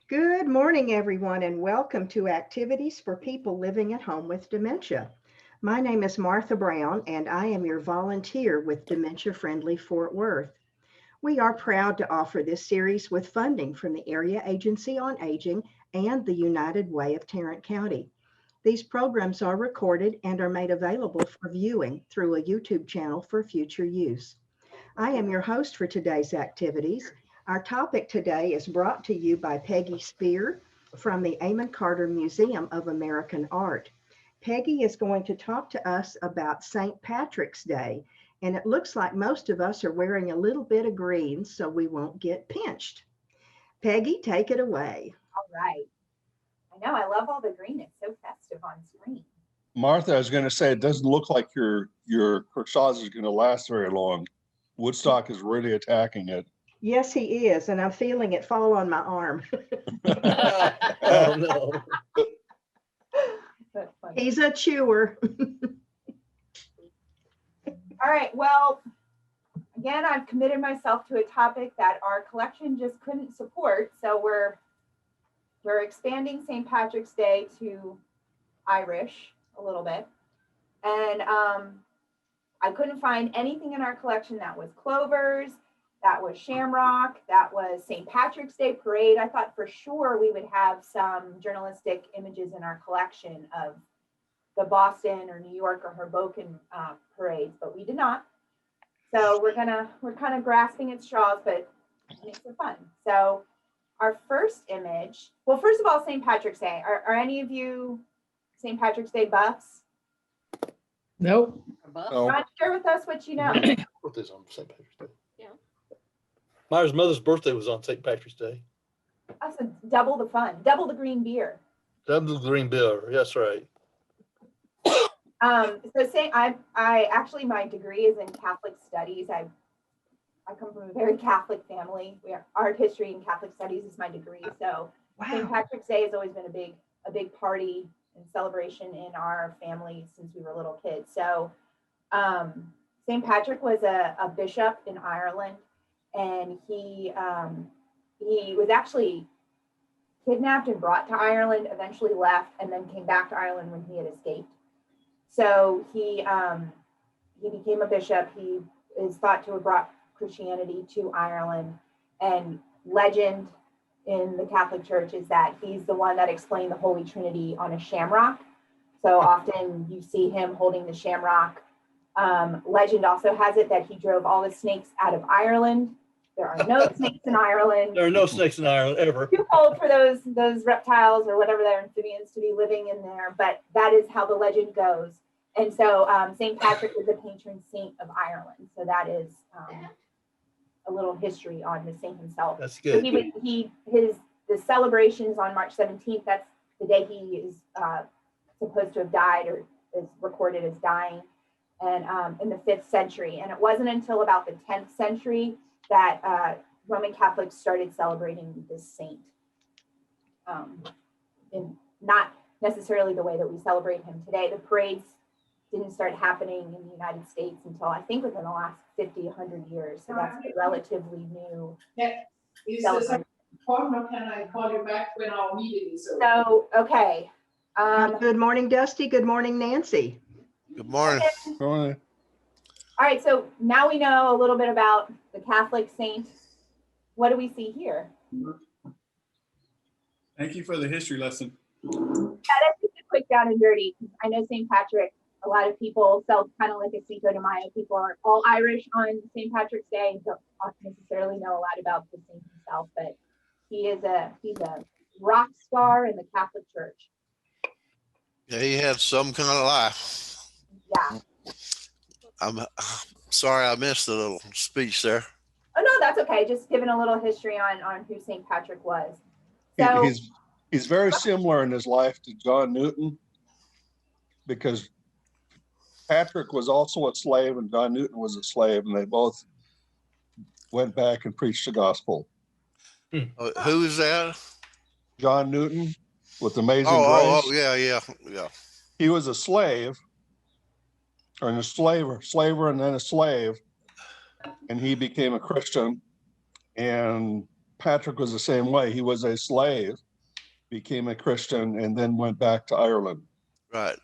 Good morning, everyone, and welcome to Activities for People Living at Home with Dementia. My name is Martha Brown, and I am your volunteer with Dementia Friendly Fort Worth. We are proud to offer this series with funding from the Area Agency on Aging and the United Way of Tarrant County. These programs are recorded and are made available for viewing through a YouTube channel for future use. I am your host for today's activities. Our topic today is brought to you by Peggy Spear from the Amon Carter Museum of American Art. Peggy is going to talk to us about St. Patrick's Day, and it looks like most of us are wearing a little bit of green so we won't get pinched. Peggy, take it away. All right. I know, I love all the green. It's so festive on screen. Martha, I was going to say, it doesn't look like your corsage is going to last very long. Woodstock is really attacking it. Yes, he is, and I'm feeling it fall on my arm. Oh, no. That's funny. He's a chewer. All right. Well, again, I've committed myself to a topic that our collection just couldn't support. So we're expanding St. Patrick's Day to Irish a little bit. And I couldn't find anything in our collection that was clovers, that was shamrock, that was St. Patrick's Day parade. I thought for sure we would have some journalistic images in our collection of the Boston or New York or Hoboken parades, but we did not. So we're kind of grasping at straws, but it makes it fun. So our first image, well, first of all, St. Patrick's Day. Are any of you St. Patrick's Day buffs? Nope. Oh, John, share with us what you know. Birthday's on St. Patrick's Day. Yeah. Myra's mother's birthday was on St. Patrick's Day. That's a double the fun, double the green beer. Double the green bill. That's right. So saying I actually, my degree is in Catholic studies. I come from a very Catholic family. Art history and Catholic studies is my degree. So St. Wow. Patrick's Day has always been a big party and celebration in our family since we were little kids. So St. Patrick was a bishop in Ireland, and he was actually kidnapped and brought to Ireland, eventually left, and then came back to Ireland when he had escaped. So he became a bishop. He is thought to have brought Christianity to Ireland, and legend in the Catholic Church is that he's the one that explained the Holy Trinity on a shamrock. So often you see him holding the shamrock. Legend also has it that he drove all the snakes out of Ireland. There are no snakes in Ireland. There are no snakes in Ireland ever. Too cold for those reptiles or whatever they're amphibians to be living in there, but that is how the legend goes. And so St. Patrick is the patron saint of Ireland. So that is a little history on the saint himself. That's So good. the celebrations on March 17th, that's the day he is supposed to have died or is recorded as dying, and in the 5th century. And it wasn't until about the 10th century that Roman Catholics started celebrating this saint. And not necessarily the way that we celebrate him today. The parades didn't start happening in the United States until I think within the last 50, 100 years. So that's a relatively new celebration. Or can I call you back when our meeting is over? So, okay. Good morning, Dusty. Good morning, Nancy. Good morning. All right, so now we know a little bit about the Catholic saint. What do we see here? Thank you for the history lesson. Yeah, that's just a quick down and dirty. I know St. Patrick, a lot of people felt kind of like a Cinco de Mayo. People are all Irish on St. Patrick's Day and don't necessarily know a lot about the saint himself, but he's a rock star in the Catholic Church. Yeah, he had some kind of life. Yeah. I'm sorry I missed the little speech there. Oh no, that's okay. Just giving a little history on who St. Patrick was. So he's very similar in his life to John Newton, because Patrick was also a slave and John Newton was a slave, and they both went back and preached the gospel. Who is that? John Newton with Amazing Oh, Grace. yeah. He was a slave, or a slaver and then a slave, and he became a Christian, and Patrick was the same way. He was a slave, became a Christian, and then went back to Ireland. Right.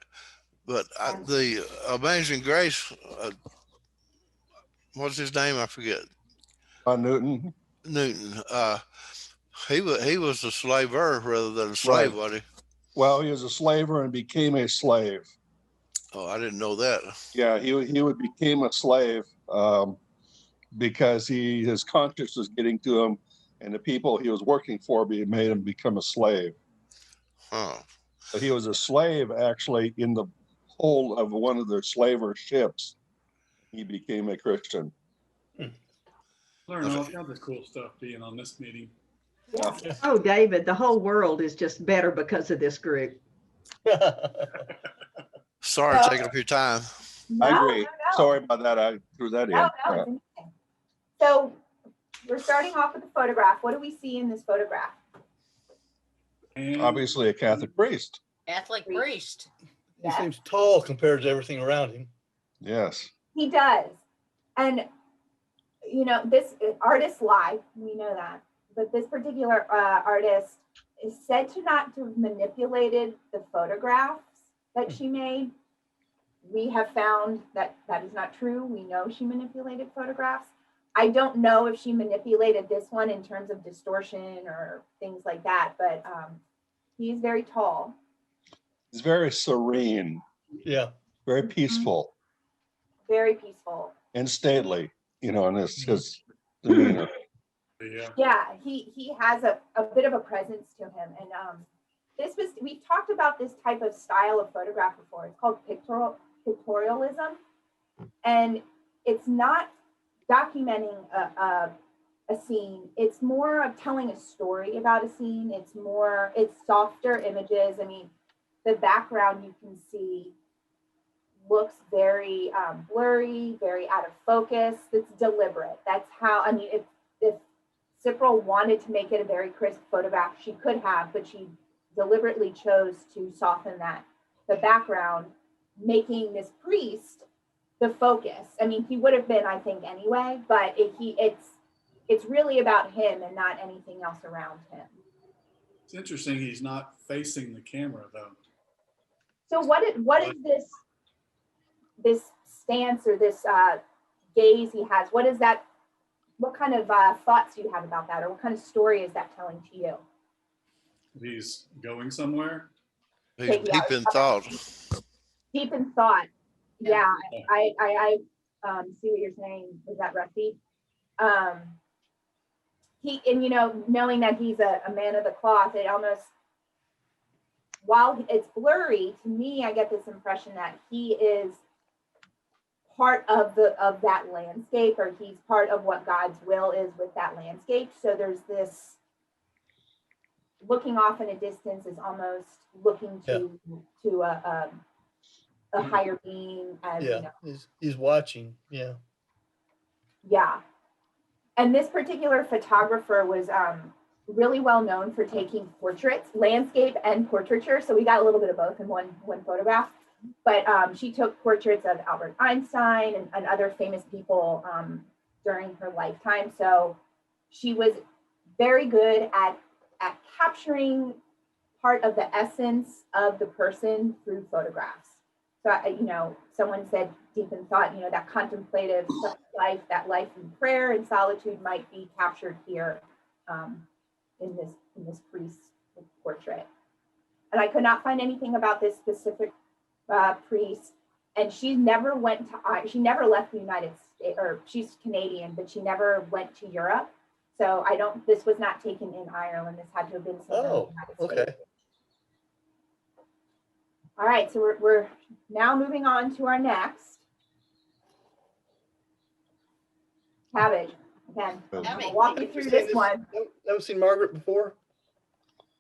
But the Amazing Grace, what's his name? I forget. Newton. Newton. He was a slaver rather than a slave, Right. wasn't he? Well, he was a slaver and became a slave. Oh, I didn't know that. Yeah, he became a slave because his conscience was getting to him, and the people he was working for made him become a slave. Huh. But he was a slave actually in the hold of one of their slaver ships. He became a Christian. Learn all kinds of cool stuff being on this meeting. Yeah. Oh, David, the whole world is just better because of this group. Sorry So- taking up your time. No, I agree. no. Sorry about that. I threw that in. No, it's interesting. So we're starting off with a photograph. What do we see in this photograph? And Obviously a Catholic priest. Catholic priest. He seems tall compared to everything around him. Yes. He does. And, you know, this artist lied. We know that. But this particular artist is said to not to have manipulated the photographs that she made. We have found that that is not true. We know she manipulated photographs. I don't know if she manipulated this one in terms of distortion or things like that, but he's very tall. He's very serene, Yeah. very peaceful, Very peaceful. and stately, you know, and it's his demeanor. Yeah, he has a bit of a presence to him. And we've talked about this type of style of photograph before. It's called pictorialism. And it's not documenting a scene. It's more of telling a story about a scene. It's softer images. I mean, the background you can see looks very blurry, very out of focus. It's deliberate. That's how, I mean, if Cipral wanted to make it a very crisp photograph, she could have, but she deliberately chose to soften the background, making this priest the focus. I mean, he would have been, I think, anyway, but it's really about him and not anything else around him. It's interesting he's not facing the camera though. So what is this stance or this gaze he has? What is that? What kind of thoughts do you have about that, or what kind of story is that telling to you? He's going somewhere. He's Take me out. deep in thought. Deep in thought. Yeah, Yeah. I see what you're saying. Was that Rusty? And you know, knowing that he's a man of the cloth, it almost, while it's blurry, to me, I get this impression that he is part of that landscape, or he's part of what God's will is with that landscape. So there's this looking off in a distance is almost looking to a higher being. As, Yeah. you know. He's watching. Yeah. Yeah. And this particular photographer was really well known for taking portraits, landscape and portraiture. So we got a little bit of both in one photograph. But she took portraits of Albert Einstein and other famous people during her lifetime. So she was very good at capturing part of the essence of the person through photographs. So, you know, someone said deep in thought, you know, that contemplative life, that life in prayer and solitude might be captured here in this priest's portrait. And I could not find anything about this specific priest. And she never left the United States, or she's Canadian, but she never went to Europe. So this was not taken in Ireland. This had to have been somewhere in the United States. Okay. All right, so we're now moving on to our next. Cabbage. Again, I'll walk you through this one. Never seen Margaret before?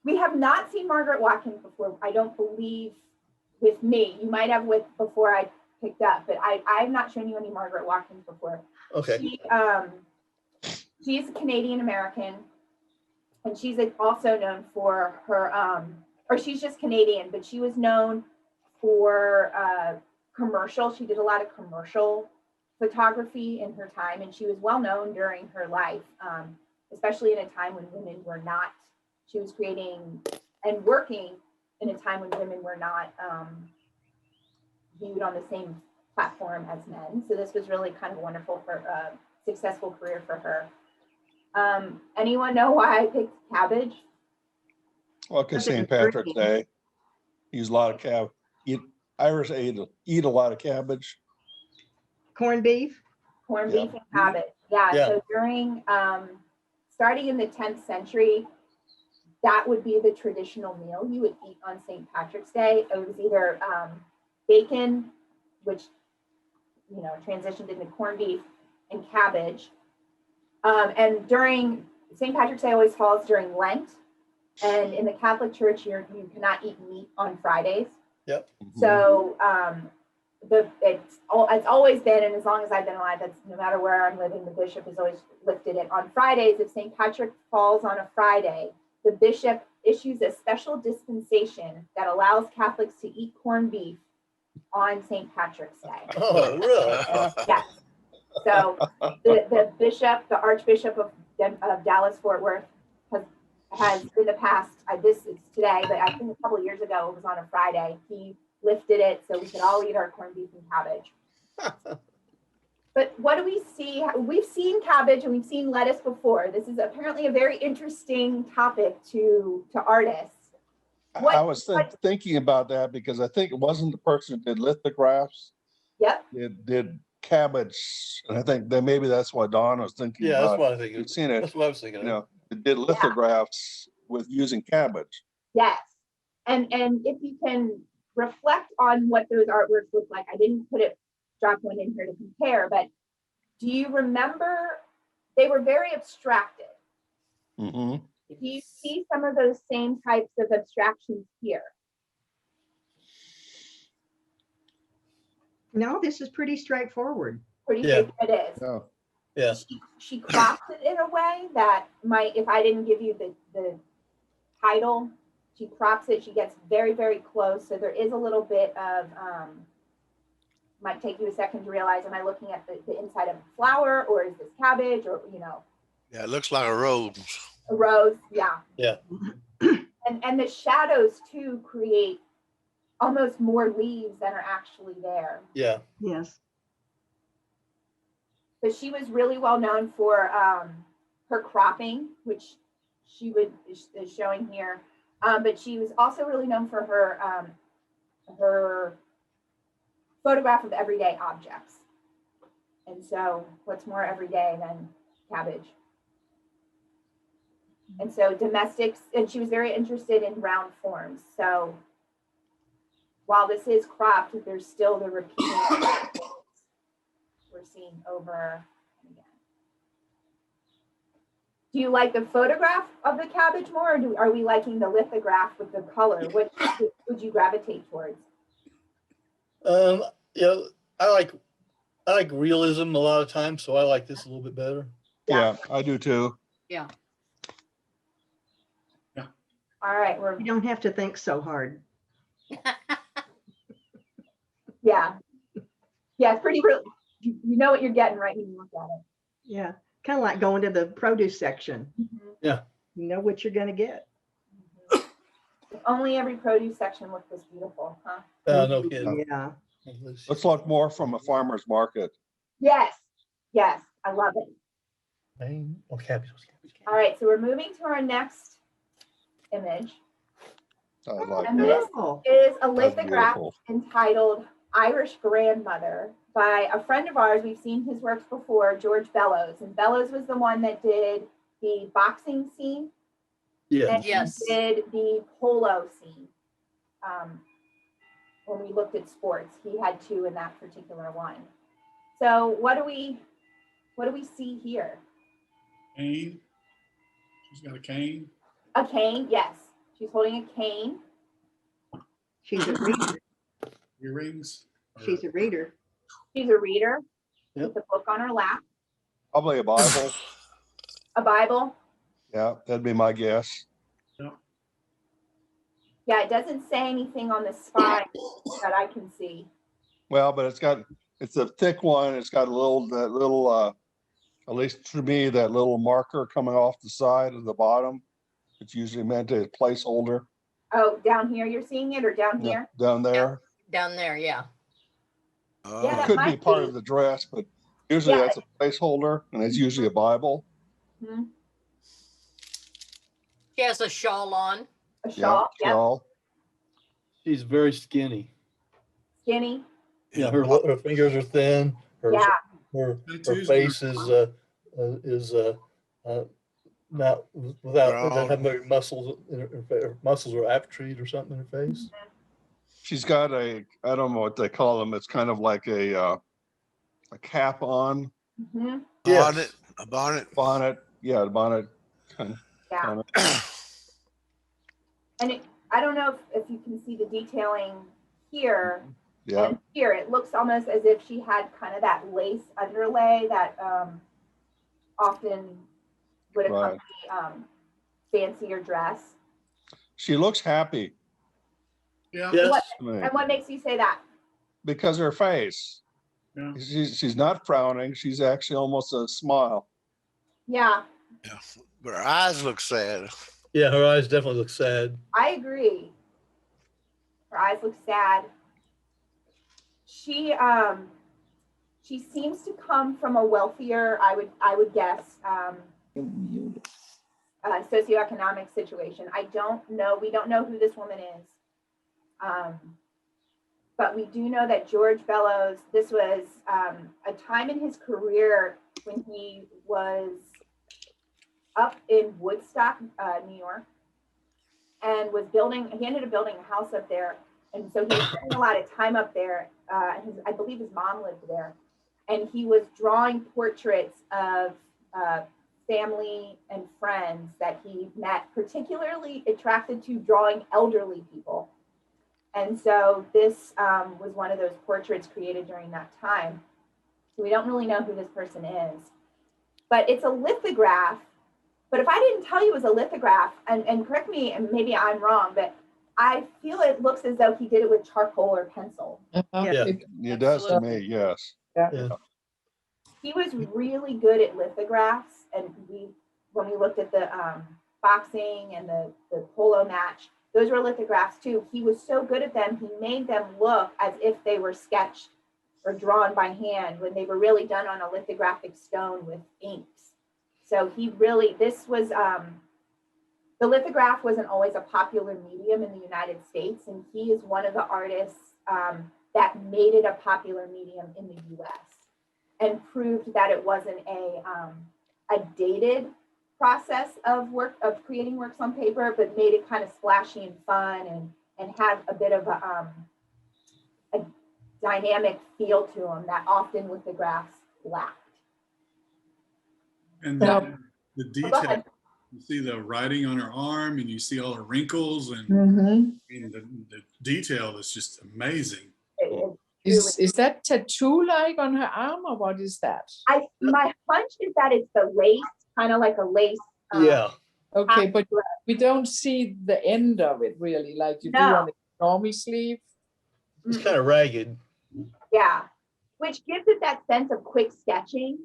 We have not seen Margaret Watkins before, I don't believe, with me. You might have before I picked up, but I've not shown you any Margaret Watkins before. Okay. She's a Canadian American, and she's also known for her, or she's just Canadian, but she was known for commercial. She did a lot of commercial photography in her time, and she was well known during her life. especially in a time when women were not, she was creating and working in a time when women were not viewed on the same platform as men. So this was really kind of wonderful for a successful career for her. Anyone know why I picked cabbage? Well, because Something St. Patrick's green. Day, use a lot of Irish eat a lot of cabbage. Corned beef? Corned Yeah. beef and cabbage. Yeah. Yeah. So during, starting in the 10th century, that would be the traditional meal you would eat on St. Patrick's Day. It was either bacon, which, you know, transitioned into corned beef, and cabbage. And during St. Patrick's Day always falls during Lent. And in the Catholic Church, you cannot eat meat on Fridays. Yep. So it's always been, and as long as I've been alive, that's no matter where I'm living, the bishop has always lifted it on Fridays. If St. Patrick falls on a Friday, the bishop issues a special dispensation that allows Catholics to eat corned beef on St. Patrick's Day. Oh, really? Yes. So the bishop, the Archbishop of Dallas Fort Worth, has in the past, this is today, but I think a couple of years ago it was on a Friday. He lifted it so we could all eat our corned beef and cabbage. But what do we see? We've seen cabbage and we've seen lettuce before. This is apparently a very interesting topic to artists. I was thinking about that because I think it wasn't the person that did lithographs. Yep. It did cabbage, and I think that maybe that's what Don was thinking Yeah, about. that's what I think. You've seen it. That's what I was thinking. You know, it did lithographs with using cabbage. Yes. And if you can reflect on what those artworks look like, I didn't drop one in here to compare, but do you remember they were very abstracted? Mm-hmm. Do you see some of those same types of abstractions here? No, this is pretty straightforward. Pretty Yeah. big it is. Oh. Yeah. She crops it in a way that might, if I didn't give you the title, she crops it, she gets very, very close. So there is a little bit of, might take you a second to realize, am I looking at the inside of a flower, or is this cabbage, or, you know? Yeah, it looks like a rose. A rose, yeah. Yeah. And the shadows too create almost more leaves than are actually there. Yeah. Yes. But she was really well known for her cropping, which she is showing here. But she was also really known for her photograph of everyday objects. And so what's more everyday than cabbage? And so domestics, and she was very interested in round forms. So while this is cropped, there's still the repeating we're seeing over and again. Do you like the photograph of the cabbage more, or are we liking the lithograph with the color? Which would you gravitate towards? Yeah, I like realism a lot of times, so I like this a little bit better. Yeah, I do too. Yeah. All right, You don't have to think so hard. yeah, it's pretty real. You know what you're getting right when you look at it. Yeah. Kind of like going to the produce section. Yeah. You know what you're going to get. If only every produce section looked this beautiful, huh? No kidding. Yeah. Let's look more from a farmer's market. Yes, I love it. Oh, cabbage. All right, so we're moving to our next image. I like And that. this Oh, is a That's lithograph beautiful. entitled Irish Grandmother by a friend of ours. We've seen his works before, George Bellows. And Bellows was the one that did the boxing scene. Yeah. And Yes. he did the polo scene. When we looked at sports, he had two in that particular one. So what do we see here? Cane. She's got a cane. A cane, yes. She's holding a cane. she's a reader. Earrings. She's a reader. She's a reader Yep. with a book on her lap, Probably a Bible. a Bible. Yeah, that'd be my guess. Yeah, it doesn't say anything on the spine that I can see. Well, but it's a thick one. It's got that little At least to me, that little marker coming off the side of the bottom, it's usually meant a placeholder. Oh, down here you're seeing it, or down Yeah, here? down there. Down there, yeah. Yeah, It that could be might part be. of the dress, but usually Yeah. that's a placeholder, and it's usually a Bible. Mhm. She has a shawl on. A Yeah, shawl, yep, shawl. She's very skinny. skinny, Yeah, her fingers are thin. Her yeah, her Tattoos face are- is not without doesn't Broad. have very muscles. Her muscles are atrophied or something in her face. She's got I don't know what they call them. It's kind of like a cap on, hmm Bonnet, a bonnet. bonnet. Yeah, the bonnet. Kind yeah. of. And I don't know if you can see the detailing here. Yeah, And here, it looks almost as if she had kind of that lace underlay that often would right. accompany fancier dress. She looks happy Yeah. Yes. What, to me and what makes you say that? because her face. Yeah. She's not frowning. She's actually almost a smile. Yeah, Yeah. But her eyes look sad. Yeah, her eyes definitely look sad. I agree. Her eyes look sad. She seems to come from a wealthier, I would guess, socioeconomic situation. I don't know. We don't know who this woman is. But we do know that George Bellows, this was a time in his career when he was up in Woodstock, New York, and he ended up building a house up there. And so he was spending a lot of time up there. I believe his mom lived there. And he was drawing portraits of family and friends that he met, particularly attracted to drawing elderly people. And so this was one of those portraits created during that time. So we don't really know who this person is. But it's a lithograph. But if I didn't tell you it was a lithograph, and correct me, and maybe I'm wrong, but I feel it looks as though he did it with charcoal or pencil. Yeah. It does to me, yes. Yeah. He was really good at lithographs, and when we looked at the boxing and the polo match, those were lithographs too. He was so good at them, he made them look as if they were sketched or drawn by hand when they were really done on a lithographic stone with inks. So the lithograph wasn't always a popular medium in the United States, and he is one of the artists that made it a popular medium in the US and proved that it wasn't a dated process of creating works on paper, but made it kind of splashy and fun and had a bit of a dynamic feel to them that often lithographs lacked. And So- the Go detail, ahead. you see the writing on her arm and you see all the wrinkles and the detail is just amazing. Is that tattoo like on her arm, or what is that? My hunch is that it's the lace, kind of like a lace. Yeah. Okay, but we don't see the end of it really, like you do No. on the normal sleeve. It's kind of ragged. Yeah, which gives it that sense of quick sketching.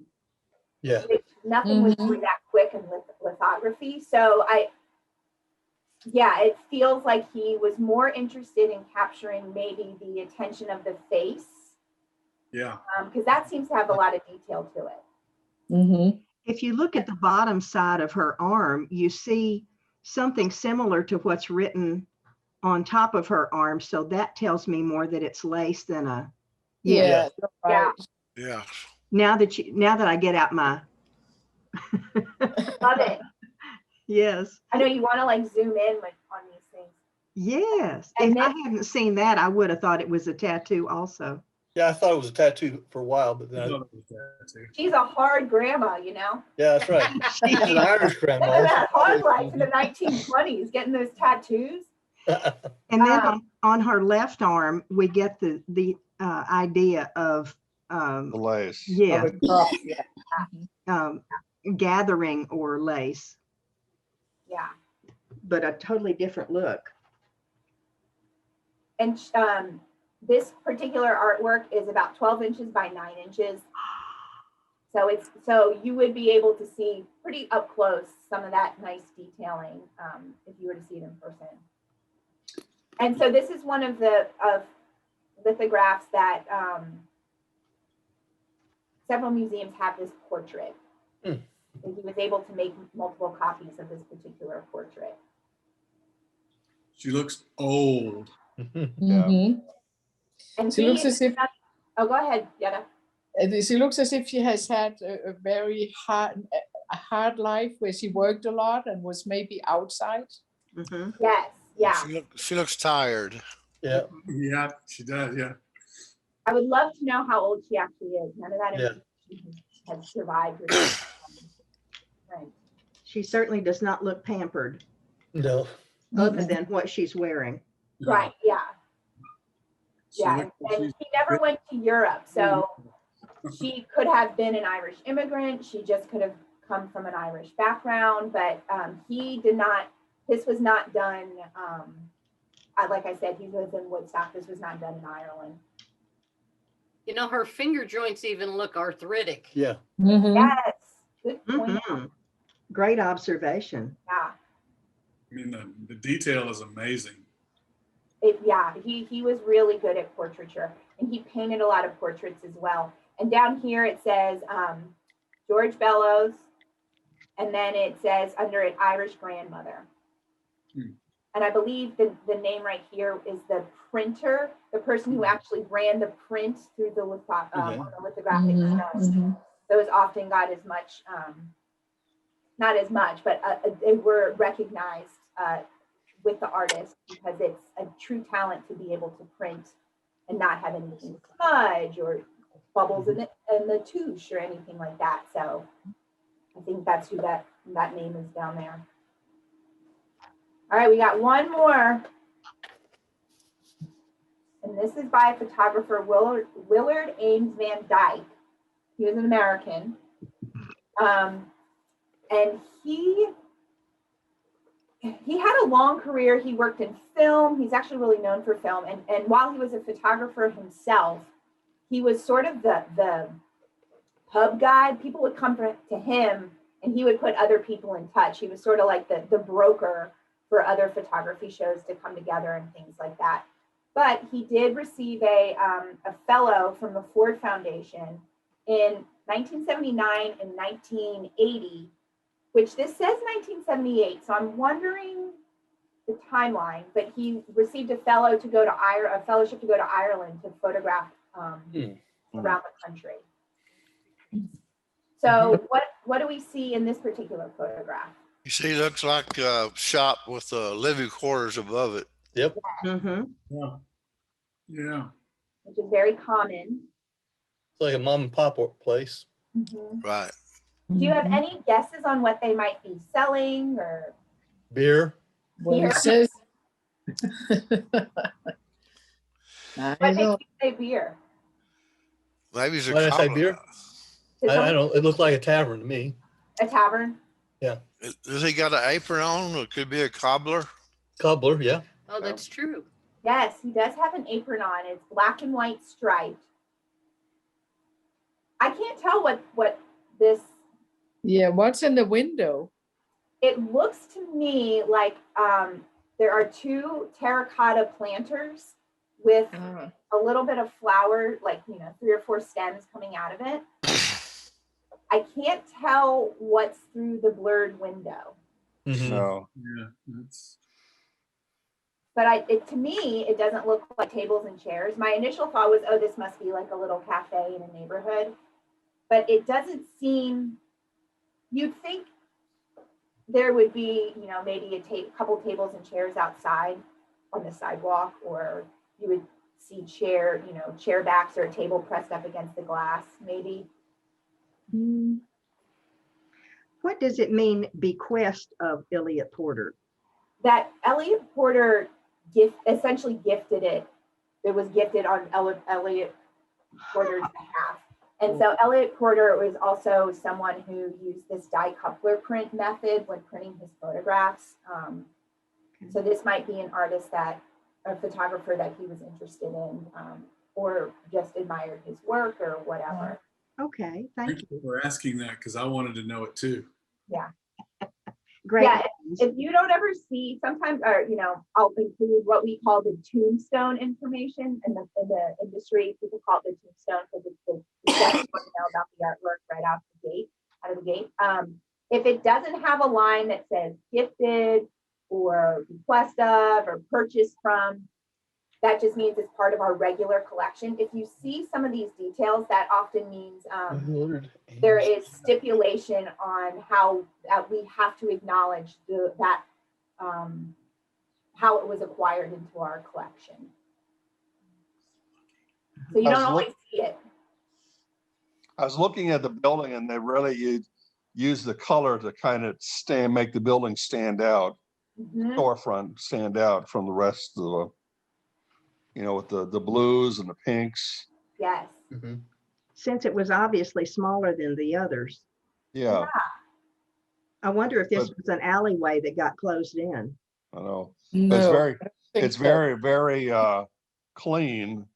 Yeah. Which nothing was really that quick in lithography. So it feels like he was more interested in capturing maybe the attention of the face. Yeah. Because that seems to have a lot of detail to it. Mm-hmm. If you look at the bottom side of her arm, you see something similar to what's written on top of her arm. So that tells me more that it's lace than a, Yeah. Yeah. Yeah. now that I get out my, Love it. yes, I know you want to like zoom in on these things. yes. And If I then- hadn't seen that, I would have thought it was a tattoo also. Yeah, I thought it was a tattoo for a while, but then She's a hard grandma, you know. yeah, that's right. She's an Irish Look at grandma. that hard life in the 1920s, getting those tattoos. And then on her left arm, we get the idea of, The lace. yeah, Of a crop, yeah. gathering or lace, Yeah. but a totally different look. And this particular artwork is about 12 inches by 9 inches. So you would be able to see pretty up close some of that nice detailing if you were to see it in person. And so this is one of the lithographs that several museums have this portrait. And he was able to make multiple copies of this particular portrait. She looks old. Mhm. And She looks as if oh, go ahead, Yetta. she looks as if she has had a very hard life where she worked a lot and was maybe outside. Mhm. Yes, yeah. She looks tired. Yeah. Yeah, she does. Yeah. I would love to know how old she actually is. None of that Yeah. information has survived. Right. She certainly does not look pampered, No. other than what she's wearing. Right, yeah. She Yeah, looks like and she's- she never went to Europe, so she could have been an Irish immigrant. She just could have come from an Irish background, but he did not. This was not done. Like I said, he lives in Woodstock. This was not done in Ireland. You know, her finger joints even look arthritic. Yeah. Mhm. Yes, good point. Mhm. Great observation. Yeah, I mean, the detail is amazing. he was really good at portraiture, and he painted a lot of portraits as well. And down here it says George Bellows, and then it says under it Irish grandmother. And I believe the name right here is the printer, the person who actually ran the print through the on the lithographic stones. Those often got as much, not as much, but they were recognized with the artist because it's a true talent to be able to print and not have anything smudge or bubbles in the touche or anything like that. So I think that's who that name is down there. All right, we got one more. And this is by photographer Willard Ames Van Dyke. He was an American. And he had a long career. He worked in film. He's actually really known for film. And while he was a photographer himself, he was sort of the pub guide. People would come to him and he would put other people in touch. He was sort of like the broker for other photography shows to come together and things like that. But he did receive a fellow from the Ford Foundation in 1979 and 1980, which this says 1978. So I'm wondering the timeline, but he received a fellowship to go to Ireland to photograph around the country. So what do we see in this particular photograph? You see, looks like a shop with living quarters above it. Yep. Mm-hmm. Yeah. Which is very common. It's like a mom and pop place. Right. Do you have any guesses on what they might be selling or? Beer. Well, it says. What makes you say beer? Maybe it's a Why did I say cobbler. beer? Did I someone- don't. It looked like a tavern to me. A tavern? Does he got an apron on? It could be a cobbler. Cobbler. Yeah. Oh, that's true. Yes, he does have an apron on. It's black and white striped. I can't tell what this. Yeah, what's in the window? It looks to me like there are two terracotta planters with a little bit of flower, like 3 or 4 stems coming out of it. I can't tell what's through the blurred window. No. Yeah. That's But to me, it doesn't look like tables and chairs. My initial thought was, oh, this must be like a little cafe in a neighborhood. But it doesn't seem, you'd think there would be, maybe a couple tables and chairs outside on the sidewalk, or you would see chair backs or a table pressed up against the glass, maybe. What does it mean, bequest of Elliot Porter? That Elliot Porter essentially gifted it. It was gifted on Elliot Porter's behalf. And so Elliot Porter was also someone who used this die coupler print method when printing his photographs. So this might be an artist a photographer that he was interested in, or just admired his work or whatever. Okay, thank you. for asking that because I wanted to know it too. Great. Yeah, names. if you don't ever see, sometimes, or, you know, I'll include what we call the tombstone information in the industry. People call it the tombstone because it's the stuff you want to know about the artwork right out of the gate. If it doesn't have a line that says gifted or request of or purchased from, that just means it's part of our regular collection. If you see some of these details, that often means there is stipulation on how we have to acknowledge how it was acquired into our collection. So you don't always see it. I was looking at the building and they really use the color to kind of make the building stand out, storefront stand out from the rest of the, you know, with the blues and the pinks. Yes. Since it was obviously smaller than the others. Yeah. I wonder if this was an alleyway that got closed in. I know. No, It's very, very clean.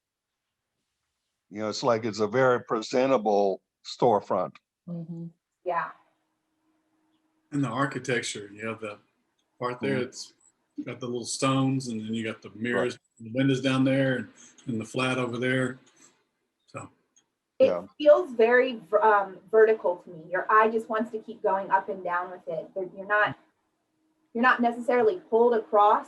You know, it's like it's a very presentable storefront. Yeah. And the architecture, you have the part there, it's got the little stones, and then you got the mirrors, the windows down there, and the flat over there. So it feels very vertical to me. Your eye just wants to keep going up and down with it. You're not necessarily pulled across,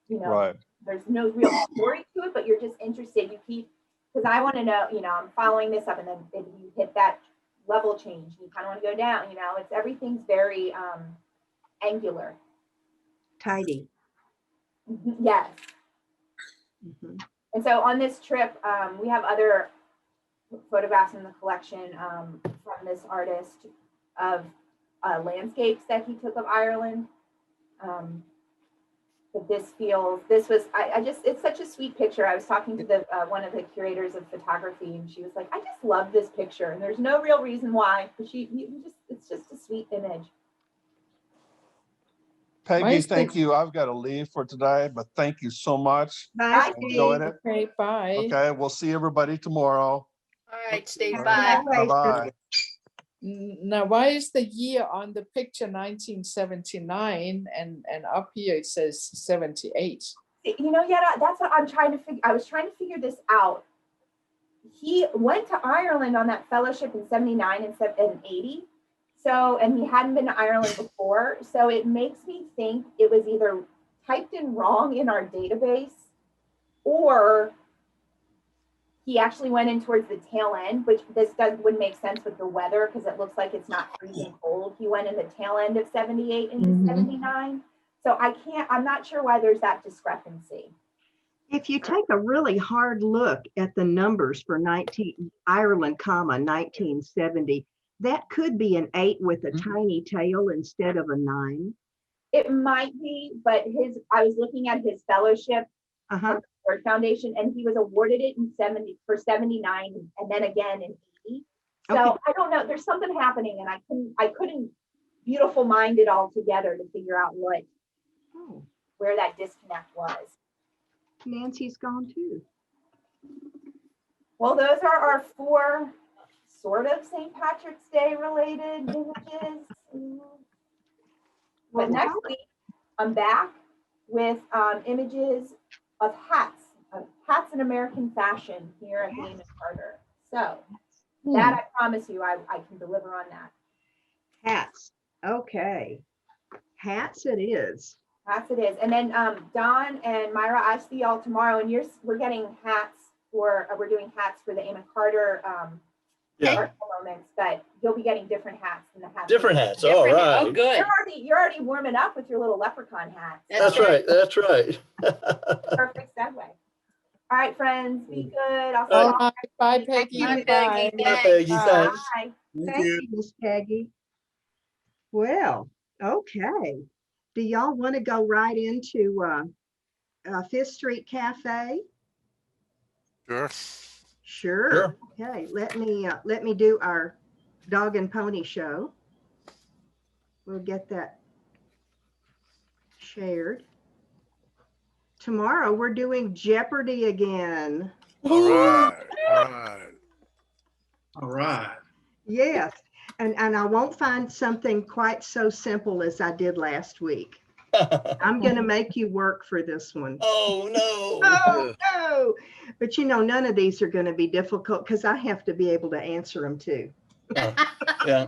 you know, Right. There's no real story to it, but you're just interested. You keep, because I want to know, you know, I'm following this up, and then if you hit that level change, you kind of want to go down, you know, everything's very angular. Tidy. Yes. And so on this trip, we have other photographs in the collection from this artist of landscapes that he took of Ireland. But it's such a sweet picture. I was talking to one of the curators of photography, and she was like, I just love this picture. And there's no real reason why, but it's just a sweet image. Peggy, thank you. I've got to leave for today, but thank you so much. Bye. Enjoyed it. Okay, bye. Okay, we'll see everybody tomorrow. All right, Steve, Bye. bye. Bye-bye. Now, why is the year on the picture 1979 and up here it says 78? You know, yeah, that's what I'm trying to figure. I was trying to figure this out. He went to Ireland on that fellowship in 79 and 80. So, and he hadn't been to Ireland before. So it makes me think it was either typed in wrong in our database, or he actually went in towards the tail end, which would make sense with the weather, because it looks like it's not freezing cold. He went in the tail end of 78 into 79. So I'm not sure why there's that discrepancy. If you take a really hard look at the numbers for Ireland, 1970, that could be an 8 with a tiny tail instead of a 9. It might be, but I was looking at his fellowship from the Ford Foundation, and he was awarded it in 79 and then again in 80. So okay. I don't know. There's something happening, and I couldn't beautiful mind it all together to figure out where that disconnect was. Nancy's gone too. Well, those are our 4 sort of St. Patrick's Day related images. But next week, I'm back with images of hats in American fashion here at the Amon Carter. So that I promise you, I can deliver on that. Hats. Okay. Hats it is. Hats it is. And then Don and Myra, I see y'all tomorrow, and we're getting hats we're doing hats for the Amon Carter Artful Moments, but you'll be getting different hats than the hats. Different hats. All right. Oh, good. You're already warming up with your little leprechaun hats. That's right. That's right. Perfect segue. All right, friends, be good. I'll see All y'all. right, bye, Peggy. Bye, Bye. Peggy. Bye, Peggy. Thanks. Bye. Thank you, Miss Peggy. Well, okay. Do y'all want to go right into 5th Street Cafe? Sure. Sure. Okay, let me do our dog and pony show. We'll get that shared. Tomorrow we're doing Jeopardy again. All right. All right. all right. Yes. And I won't find something quite so simple as I did last week. I'm going to make you work for this one. Oh, no. Oh, no. But you know, none of these are going to be difficult because I have to be able to answer them too. Yeah.